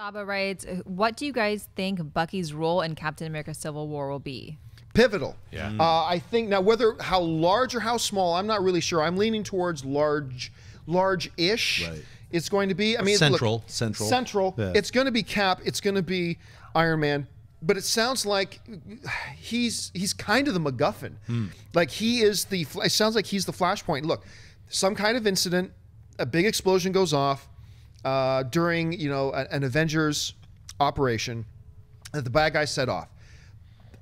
Saba writes, what do you guys think Bucky's role in Captain America Civil War will be? Pivotal. Yeah. I think now how large or how small, I'm not really sure. I'm leaning towards large-ish. Right. It's going to be. I mean, central. Yeah. It's going to be Cap. It's going to be Iron Man. But it sounds like he's kind of the MacGuffin. Like he is the. It sounds like he's the Flashpoint. Look, some kind of incident, a big explosion goes off during an Avengers operation that the bad guys set off.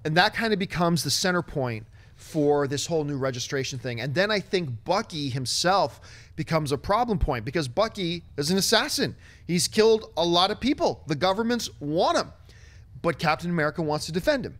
And that kind of becomes the center point for this whole new registration thing. And then I think Bucky himself becomes a problem point because Bucky is an assassin. He's killed a lot of people. The governments want him, but Captain America wants to defend him.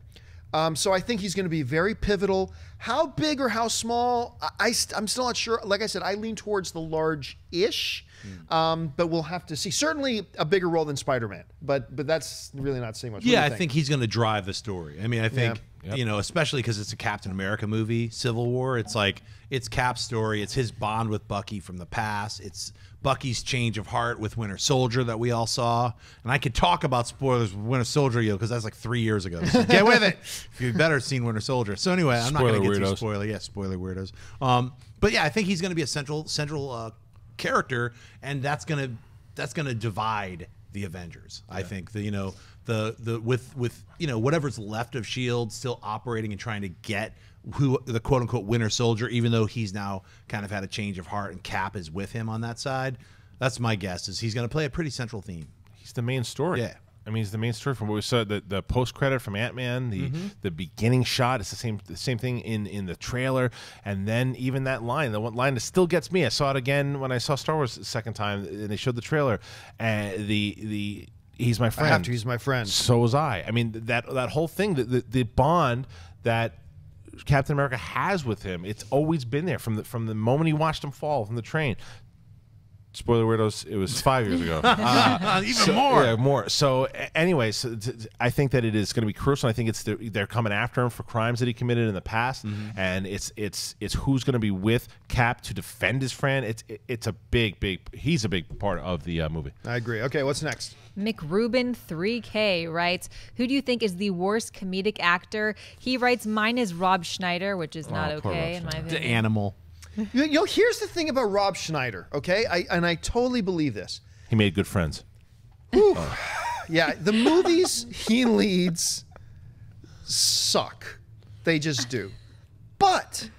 So I think he's going to be very pivotal. How big or how small, I'm still not sure. Like I said, I lean towards the large-ish, but we'll have to see. Certainly a bigger role than Spider-Man, but that's really not saying much. Yeah, I think he's going to drive the story. I mean, I think, Yeah. especially because it's a Captain America movie, Civil War, it's like, it's Cap's story. It's his bond with Bucky from the past. It's Bucky's change of heart with Winter Soldier that we all saw. And I could talk about spoilers with Winter Soldier, because that's like 3 years ago. So get with it. If you've better seen Winter Soldier. So anyway, I'm not going to get too spoiler. Yeah, spoiler weirdos. But yeah, I think he's going to be a central character, and that's going to divide the Avengers. Yeah. I think with whatever's left of SHIELD still operating and trying to get the quote unquote Winter Soldier, even though he's now kind of had a change of heart and Cap is with him on that side. That's my guess, is he's going to play a pretty central theme. He's the main story. Yeah. I mean, he's the main story from what we saw. The post credit from Ant-Man, the beginning shot, it's the same thing in the trailer, and then even that line, the one line that still gets me. I saw it again when I saw Star Wars the second time, and they showed the trailer, and he's my friend. I have to. He's my friend. So was I. I mean, that whole thing, the bond that Captain America has with him, it's always been there from the moment he watched him fall from the train. Spoiler weirdos, it was 5 years ago. Even more. Yeah, more. So anyway, I think that it is going to be crucial. I think they're coming after him for crimes that he committed in the past, and it's who's going to be with Cap to defend his friend. It's a he's a big part of the movie. I agree. Okay, what's next? Mick Rubin 3K writes, who do you think is the worst comedic actor? He writes, mine is Rob Schneider, which is not okay in my opinion. The Animal. Here's the thing about Rob Schneider, okay? I totally believe this. He made good friends. Yeah, the movies he leads suck. They just do. But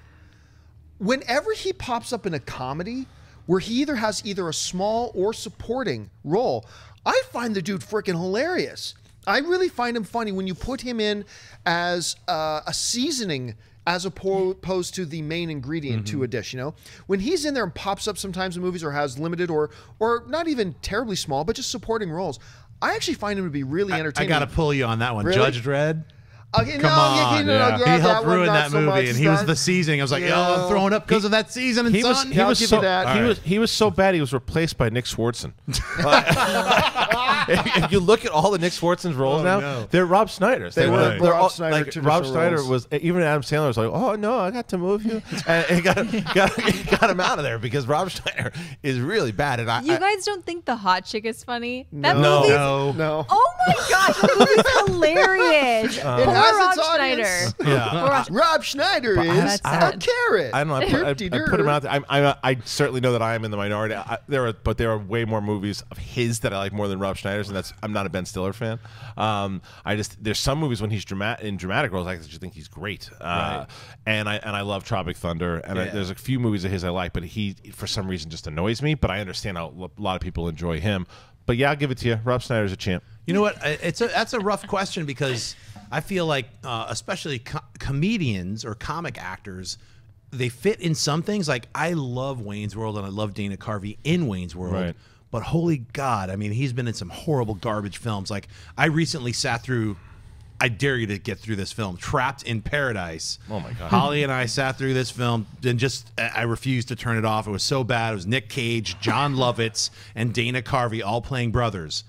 whenever he pops up in a comedy where he has either a small or supporting role, I find the dude freaking hilarious. I really find him funny when you put him in as a seasoning as opposed to the main ingredient to a dish. When he's in there and pops up sometimes in movies or has limited or not even terribly small, but just supporting roles, I actually find him to be really entertaining. I got to pull you on that one. Really? Judge Dredd. Okay, Come on. He helped ruin that movie, much, and he was the seasoning. I was like, I'm throwing up because of that season. And He was so bad he was replaced by Nick Swardson. If you look at all the Nick Swardson's roles they're Rob Schneider's. They're Rob Schneider. Like, Rob Schneider was, even Adam Sandler was like, oh no, I got to move you, and he got him out of there because Rob Schneider is really bad. And you guys don't think The Hot Chick is funny? No. Oh my gosh, that movie's hilarious. Poor Rob Schneider. Yeah. Rob Schneider is a carrot. I don't know. I put him out there. I certainly know that I am in the minority. But there are way more movies of his that I like more than Rob Schneider's, and I'm not a Ben Stiller fan. There's some movies when he's in dramatic roles I just think he's great. And I love Tropic Thunder, and there's a few movies of his I like, but he for some reason just annoys me. But I understand how a lot of people enjoy him. But yeah, I'll give it to you. Rob Schneider's a champ. You know what? That's a rough question because I feel like, especially comedians or comic actors, they fit in some things. Like, I love Wayne's World and I love Dana Carvey in Wayne's World. Right. But holy God, I mean, he's been in some horrible garbage films. Like, I recently sat through, I dare you to get through this film, Trapped in Paradise. Oh my God. Holly and I sat through this film and I refused to turn it off. It was so bad. It was Nick Cage, John Lovitz, and Dana Carvey all playing brothers.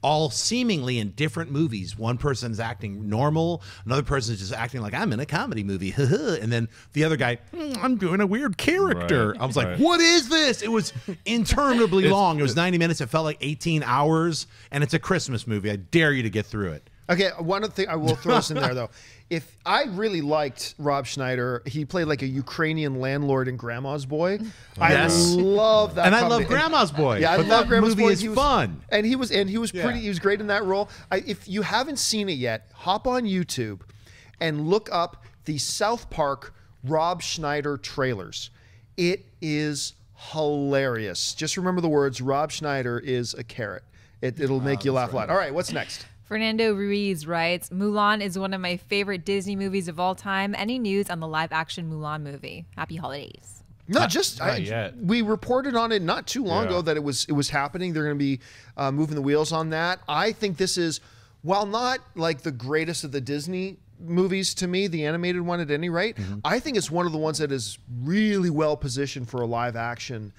all seemingly in different movies. One person's acting normal, another person's just acting like I'm in a comedy movie, and then the other guy, I'm doing a weird character. Right, I was like, what is this? It was interminably long. It was 90 minutes. It felt like 18 hours, and it's a Christmas movie. I dare you to get through it. Okay, one thing I will throw this in there though. If I really liked Rob Schneider, he played like a Ukrainian landlord in Grandma's Boy. Yes. I love that. And I love Grandma's Boy. Yeah, I but love that Grandma's movie Boy. is fun. And he was pretty. He was great in that role. If you haven't seen it yet, hop on YouTube and look up the South Park Rob Schneider trailers. It is hilarious. Just remember the words: Rob Schneider is a carrot. It'll make you laugh a lot. All right, what's next? Fernando Ruiz writes, Mulan is one of my favorite Disney movies of all time. Any news on the live-action Mulan movie? Happy holidays. Not yet. We reported on it not too long ago that it was happening. They're going to be moving the wheels on that. I think this is, while not like the greatest of the Disney movies to me, the animated one at any rate, I think it's one of the ones that is really well positioned for a live action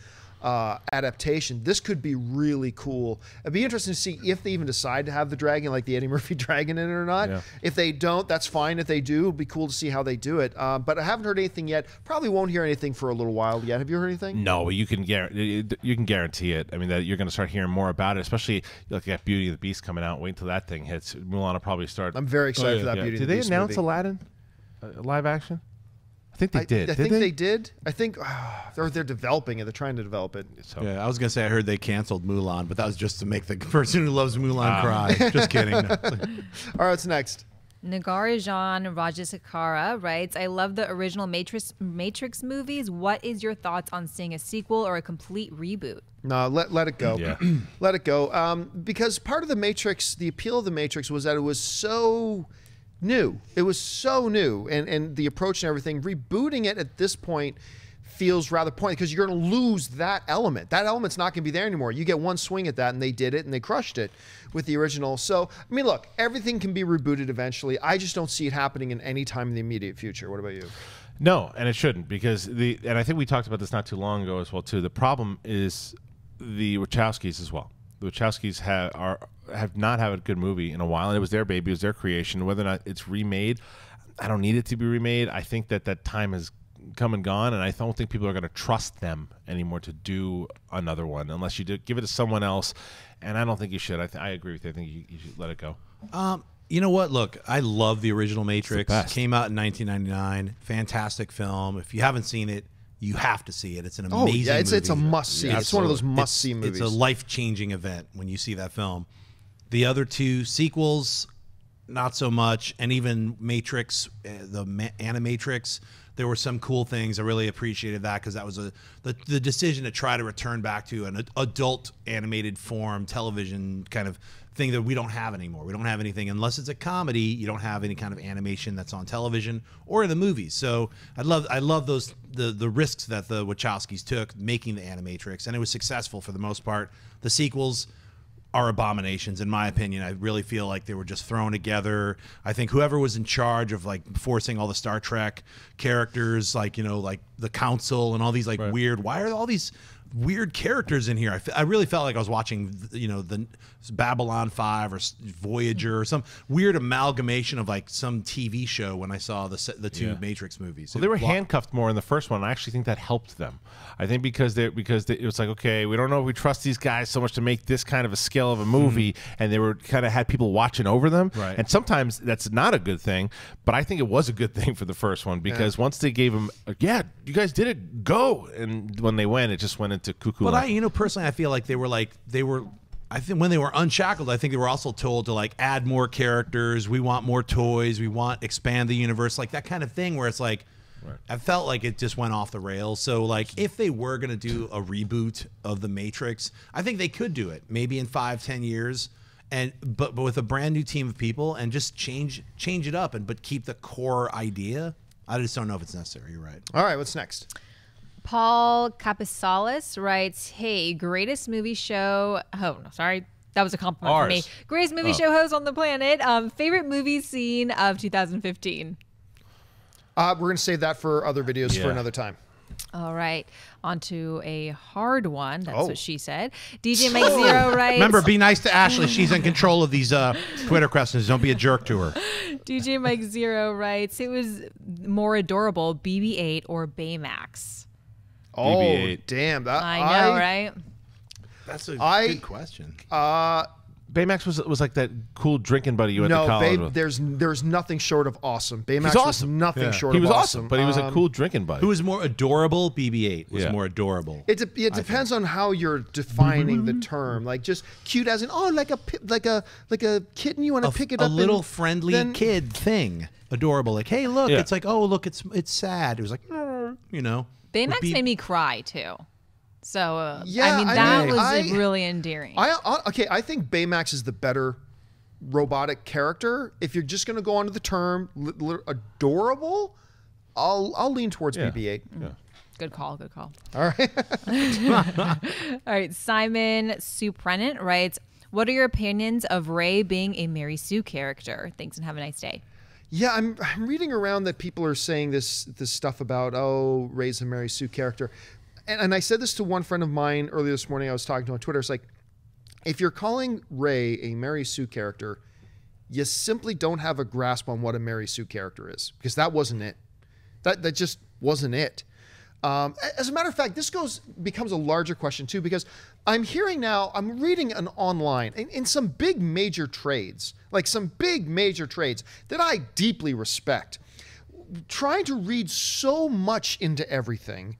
adaptation. This could be really cool. It'd be interesting to see if they even decide to have the dragon, like the Eddie Murphy dragon, in it or not. Yeah. If they don't, that's fine. If they do, it'll be cool to see how they do it. But I haven't heard anything yet. Probably won't hear anything for a little while yet. Have you heard anything? No, you can guarantee it. I mean, that you're going to start hearing more about it, especially like at Beauty and the Beast coming out. Wait until that thing hits. Mulan will probably start. I'm very excited for that Beauty and the Beast. Did they announce movie. Aladdin live action? I think they did. I think they did. I think they're developing it. They're trying to develop it. So. Yeah, I was gonna say I heard they canceled Mulan, but that was just to make the person who loves Mulan cry. Just kidding. No. All right, what's next? Nagarajan Rajasekhara writes, I love the original Matrix movies. What is your thoughts on seeing a sequel or a complete reboot? No, let it go. Yeah. Let it go. Because part of the Matrix, the appeal of the Matrix was that it was so new. It was so new, and the approach and everything. Rebooting it at this point feels rather pointless because you're going to lose that element. That element's not going to be there anymore. You get one swing at that, and they did it, and they crushed it with the original. So, I mean, look, everything can be rebooted eventually. I just don't see it happening in any time in the immediate future. What about you? No, and it shouldn't, because and I think we talked about this not too long ago as well too. The problem is the Wachowskis as well. The Wachowskis have not had a good movie in a while, and it was their baby, it was their creation. Whether or not it's remade, I don't need it to be remade. I think that time has come and gone, and I don't think people are going to trust them anymore to do another one unless you give it to someone else. And I don't think you should. I agree with you. I think you should let it go. You know what? Look, I love the original Matrix. Came out in 1999. Fantastic film. If you haven't seen it, you have to see it. It's an amazing movie. It's a must-see. Yeah, it's one of those must-see movies. It's a life-changing event when you see that film. The other two sequels, not so much. And even Matrix, the Animatrix, there were some cool things. I really appreciated that because that was the decision to try to return back to an adult animated form television kind of thing that we don't have anymore. We don't have anything unless it's a comedy. You don't have any kind of animation that's on television or in the movies. So I love those the risks that the Wachowskis took making the Animatrix, and it was successful for the most part. The sequels are abominations, in my opinion. I really feel like they were just thrown together. I think whoever was in charge of like forcing all the Star Trek characters, like, you know, like the Council and all these like weird, why are all these weird characters in here? I really felt like I was watching, you know, the Babylon 5 or Voyager or some weird amalgamation of like some TV show when I saw the two Matrix movies. Well, they were handcuffed more in the first one. I actually think that helped them. I think because it was like, okay, we don't know if we trust these guys so much to make this kind of a scale of a movie, and they were kind of had people watching over them. Right. And sometimes that's not a good thing, but I think it was a good thing for the first one because once they gave them, you guys did it, go, and when they went, it just went into cuckoo. But personally, I feel like they were. I think when they were unshackled, I think they were also told to like add more characters. We want more toys. We want expand the universe, like that kind of thing. Where it's like, I felt like it just went off the rails. So like, if they were gonna do a reboot of the Matrix, I think they could do it maybe in 5-10 years, but with a brand new team of people and just change it up but keep the core idea. I just don't know if it's necessary. You're right. All right, what's next? Paul Capasalis writes, hey, greatest movie show. Oh, no, sorry. That was a compliment for me. Greatest movie show host on the planet. Favorite movie scene of 2015. We're going to save that for other videos for another time. All right, on to a hard one. That's what she said. DJ Mike Zero writes. Remember, be nice to Ashley. She's in control of these Twitter questions. Don't be a jerk to her. DJ Mike Zero writes, it was more adorable, BB-8 or Baymax? Oh, BB-8. damn. I know, right? That's a good question. Baymax was like that cool drinking buddy you went to college with. There's nothing short of awesome. Baymax He's awesome. was nothing short He of was awesome. but he was a cool drinking buddy. Who was more adorable? BB-8 was more adorable. It depends on how you're defining the term. Like just cute as in like a kitten you want to pick it up. A little friendly kid thing. Adorable. Like, hey, look. It's like, oh, look, it's sad. It was like, you know. Baymax made me cry too. So yeah, I mean that was really endearing. I think Baymax is the better robotic character. If you're just going to go onto the term adorable, I'll lean towards BB-8. Yeah. Good call. All right. All right. Simon Suprenant writes, "What are your opinions of Ray being a Mary Sue character? Thanks and have a nice day." Yeah, I'm reading around that people are saying this stuff about Ray's a Mary Sue character. And I said this to one friend of mine earlier this morning. I was talking to him on Twitter. It's like, if you're calling Ray a Mary Sue character, you simply don't have a grasp on what a Mary Sue character is, because that wasn't it. That just wasn't it. As a matter of fact, this becomes a larger question too, because I'm reading online in some big major trades, that I deeply respect, trying to read so much into everything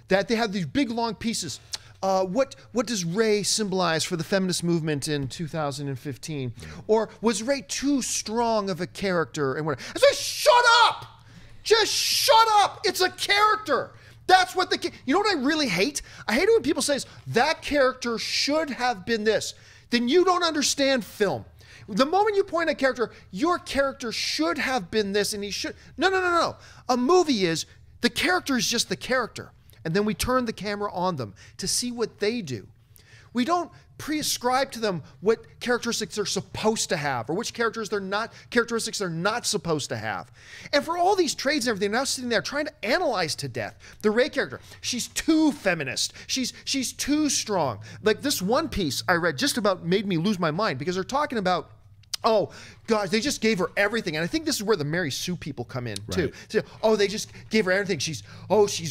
that they have these big long pieces. What does Ray symbolize for the feminist movement in 2015? Or was Ray too strong of a character? And whatever. I say, shut up! Just shut up! It's a character. That's what you know what I really hate? I hate it when people say that character should have been this. Then you don't understand film. The moment you point at a character, your character should have been this, and he should. No. A movie is the character is just the character. And then we turn the camera on them to see what they do. We don't prescribe to them what characteristics they're supposed to have or which characteristics they're not supposed to have. And for all these trades and everything, they're now sitting there trying to analyze to death the Ray character. She's too feminist. She's too strong. Like this one piece I read just about made me lose my mind, because they're talking about, oh, gosh, they just gave her everything. And I think this is where the Mary Sue people come in, too. So, oh, they just gave her everything. She's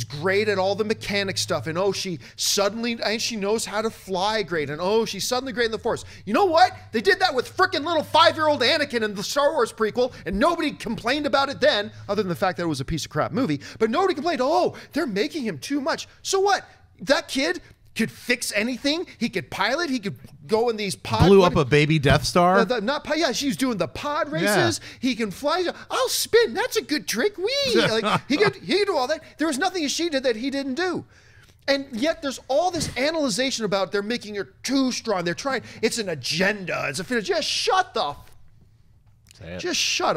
great at all the mechanic stuff. And, she knows how to fly great. And, she's suddenly great in the Force. You know what? They did that with frickin' little 5-year-old Anakin in the Star Wars prequel, and nobody complained about it then, other than the fact that it was a piece of crap movie. But nobody complained, they're making him too much. So what? That kid could fix anything. He could pilot. He could go in these pod. Blew up a baby Death Star. She's doing the pod races. Yeah. He can fly. I'll spin. That's a good trick. He could do all that. There was nothing she did that he didn't do. And yet there's all this analyzation about they're making her too strong. They're trying. It's an agenda. It's a finish. Just shut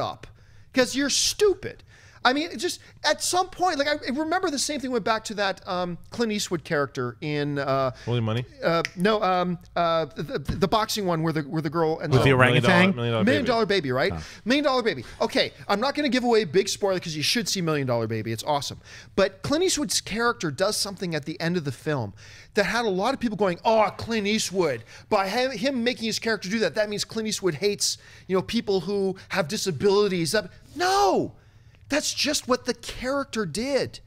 up, because you're stupid. I mean, just at some point, like I remember the same thing went back to that Clint Eastwood character in Holy Money. The boxing one where the girl and with the orangutan, $1 Million Baby, right? $1 Million Baby. Okay, I'm not going to give away a big spoiler because you should see $1 Million Baby. It's awesome. But Clint Eastwood's character does something at the end of the film that had a lot of people going, "Oh, Clint Eastwood!" By him making his character do that, that means Clint Eastwood hates people who have disabilities. No. That's just what the character did.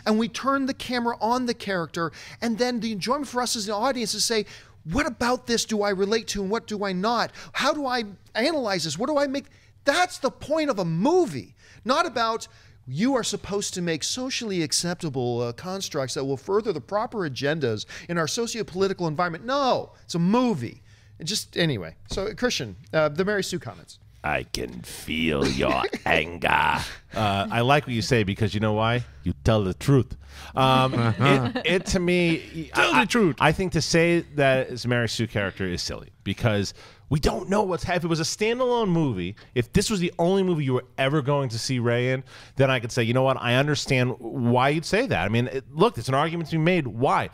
And we turn the camera on the character, and then the enjoyment for us as an audience is say, what about this do I relate to and what do I not? How do I analyze this? What do I make? That's the point of a movie, not about you are supposed to make socially acceptable constructs that will further the proper agendas in our socio-political environment. No, it's a movie. Anyway. So, Christian, the Mary Sue comments. I can feel your anger. I like what you say, because you know why? You tell the truth. To me, tell the truth. I think to say that it's a Mary Sue character is silly, because we don't know if it was a standalone movie, if this was the only movie you were ever going to see Ray in, then I could say, you know what? I understand why you'd say that. I mean, look, it's an argument to be made. Why?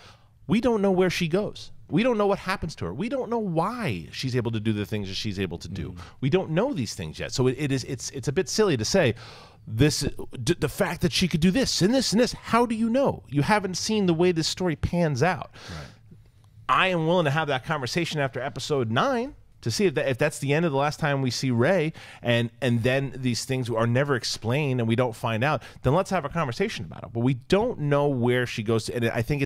We don't know where she goes. We don't know what happens to her. We don't know why she's able to do the things that she's able to do. We don't know these things yet. So it's a bit silly to say the fact that she could do this and this and this, how do you know? You haven't seen the way this story pans out. Right. I am willing to have that conversation after episode 9 to see if that's the end of the last time we see Rey, and then these things are never explained and we don't find out, then let's have a conversation about it. But we don't know where she goes to, and I think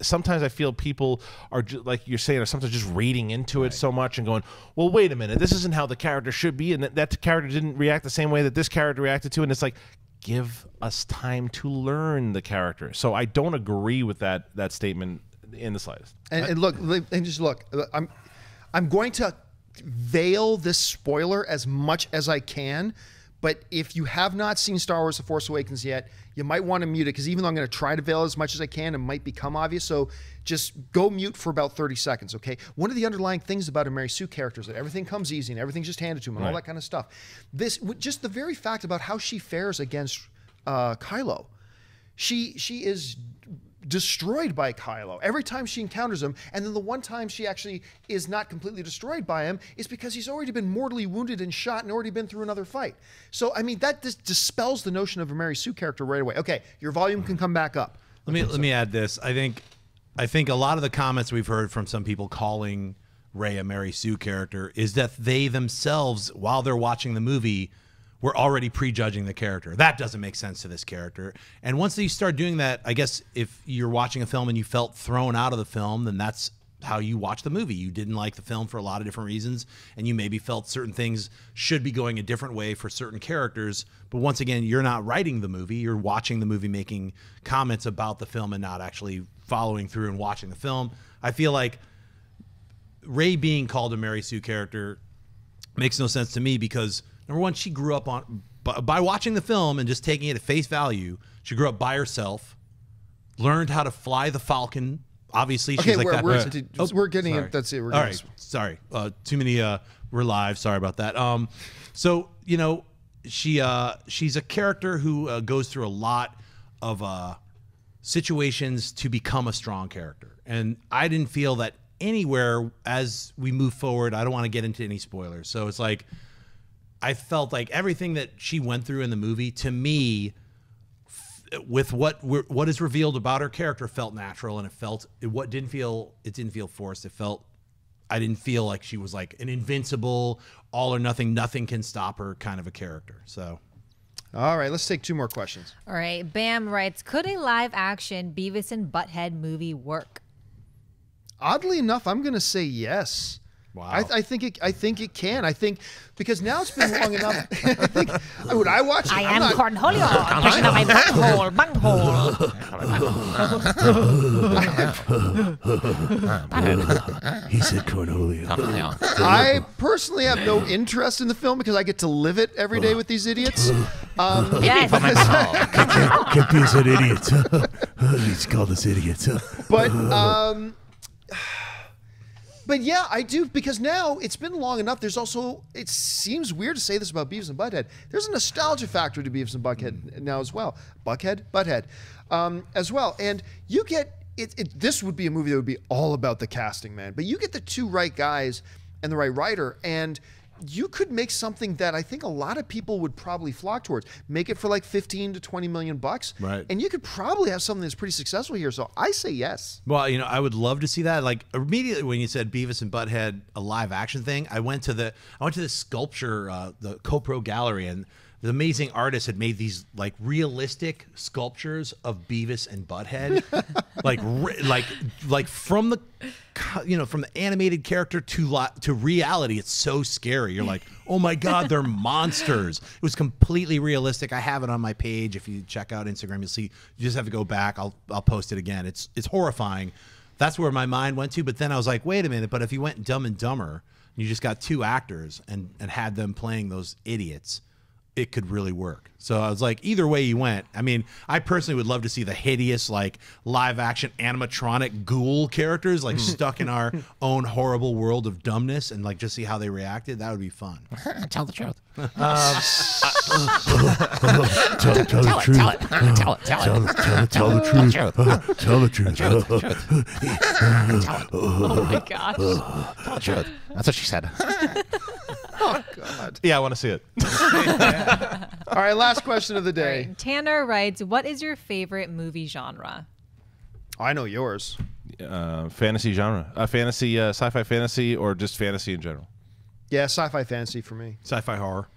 sometimes I feel people are like you're saying, are sometimes just reading into it so much and going, well, wait a minute, this isn't how the character should be, and that character didn't react the same way that this character reacted to, and it's like, give us time to learn the character. So I don't agree with that statement in the slightest. And look, I'm going to veil this spoiler as much as I can, but if you have not seen Star Wars The Force Awakens yet, you might want to mute it, because even though I'm going to try to veil as much as I can, it might become obvious. So just go mute for about 30 seconds, okay? One of the underlying things about a Mary Sue character is that everything comes easy and everything's just handed to him and all that kind of stuff. Just the very fact about how she fares against Kylo, she is destroyed by Kylo every time she encounters him, and then the one time she actually is not completely destroyed by him is because he's already been mortally wounded and shot and already been through another fight. So I mean, that just dispels the notion of a Mary Sue character right away. Okay, your volume can come back up. Let me add this. I think a lot of the comments we've heard from some people calling Rey a Mary Sue character is that they themselves, while they're watching the movie, we're already prejudging the character. That doesn't make sense to this character. And once you start doing that, I guess if you're watching a film and you felt thrown out of the film, then that's how you watch the movie. You didn't like the film for a lot of different reasons, and you maybe felt certain things should be going a different way for certain characters. But once again, you're not writing the movie. You're watching the movie, making comments about the film and not actually following through and watching the film. I feel like Rey being called a Mary Sue character makes no sense to me because, number one, she grew up by watching the film and just taking it at face value. She grew up by herself, learned how to fly the Falcon. Obviously, she's like that. We're getting it. That's it. All right. Sorry. Too many. We're live. Sorry about that. So, you know, she's a character who goes through a lot of situations to become a strong character. And I didn't feel that anywhere as we move forward. I don't want to get into any spoilers. So it's like, I felt like everything that she went through in the movie, to me, with what is revealed about her character, felt natural, and it didn't feel forced. I didn't feel like she was like an invincible, all or nothing can stop her kind of a character. So, all right, let's take 2 more questions. All right, Bam writes, could a live action Beavis and Butthead movie work? Oddly enough, I'm going to say yes. Wow. I think it can. I think because now it's been long enough. I think would I watch it? I am Cornholio, pushing out my bunghole. He said Cornholio. I personally have no interest in the film because I get to live it every day with these idiots. Yes. Captain said idiots. He's called us idiots. But yeah, I do, because now it's been long enough. There's also, it seems weird to say this about Beavis and Butthead. There's a nostalgia factor to Beavis and Butthead now as well. Butthead, as well. And you get, this would be a movie that would be all about the casting, man. But you get the 2 right guys and the right writer, and you could make something that I think a lot of people would probably flock towards. Make it for like 15 to 20 million bucks. Right. And you could probably have something that's pretty successful here. So I say yes. Well, you know, I would love to see that. Like immediately when you said Beavis and Butthead, a live action thing, I went to the sculpture, the CoPro gallery, and the amazing artist had made these like realistic sculptures of Beavis and Butthead, like from the, you know, from the animated character to reality. It's so scary. You're like, oh my God, they're monsters. It was completely realistic. I have it on my page. If you check out Instagram, you'll see. You just have to go back. I'll post it again. It's horrifying. That's where my mind went to. But then I was like, wait a minute. But if you went Dumb and Dumber, you just got 2 actors and had them playing those idiots, it could really work. So I was like, either way you went. I mean, I personally would love to see the hideous, like, live action animatronic ghoul characters, like, stuck in our own horrible world of dumbness, and like just see how they reacted. That would be fun. Tell the truth. Tell the truth. Tell the truth. Oh my gosh. Tell the truth. That's what she said. Oh God. Yeah, I want to see it. All right, last question of the day. Right. Tanner writes, what is your favorite movie genre? I know yours. Fantasy genre. Fantasy, sci-fi fantasy, or just fantasy in general? Yeah, sci-fi fantasy for me. Sci-fi horror.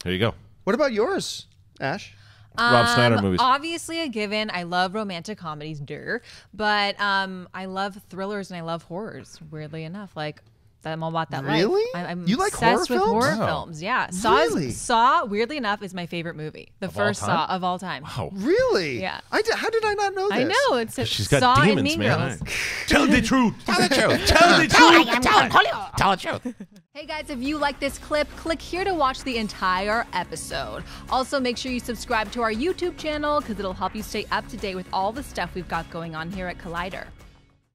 There you go. What about yours, Ash? Rob Schneider movies. Obviously a given. I love romantic comedies, but I love thrillers and I love horrors, weirdly enough. Like, I'm all about that life. Really? I'm You like obsessed horror with films? horror Wow. films. Yeah. Really? Saw, weirdly enough, is my favorite movie. The first time? Saw of all time. Wow. Really? Yeah. How did I not know this? I know. It's She's got Saw and demons, Mean man. Girls. Tell the truth. Tell the truth. Tell the truth. Tell the truth. Hey guys, if you like this clip, click here to watch the entire episode. Also, make sure you subscribe to our YouTube channel because it'll help you stay up to date with all the stuff we've got going on here at Collider.